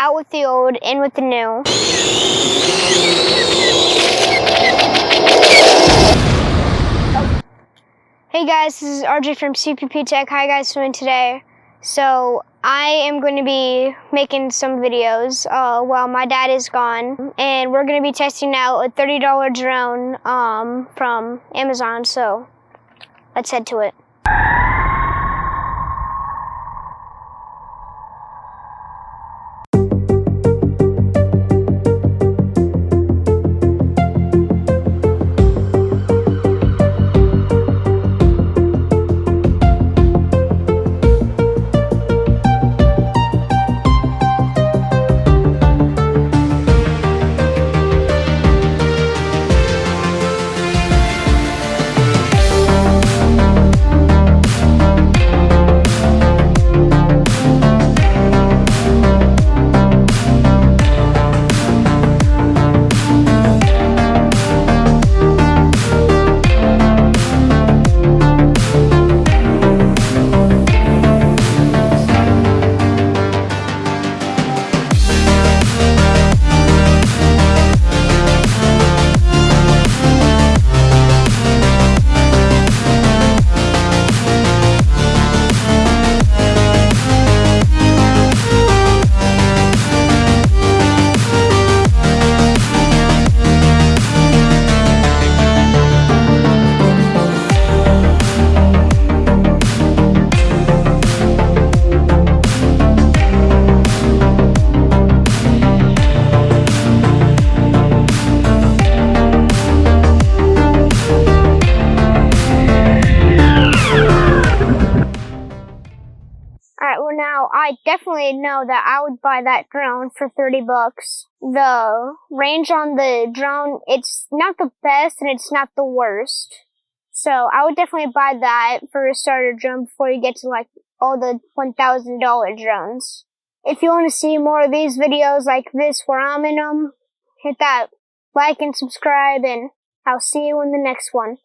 out with the old, in with the new. Hey guys, this is RJ from CPP Tech. How you guys doing today? So I am going to be making some videos while my dad is gone, and we're going to be testing out a $30 drone from Amazon. So let's head to it. Alright, well now, I definitely know that I would buy that drone for 30 bucks. The range on the drone, it's not the best and it's not the worst. So I would definitely buy that for a starter drone before you get to like all the $1,000 drones. If you want to see more of these videos like this where I'm in them, hit that like and subscribe, and I'll see you in the next one.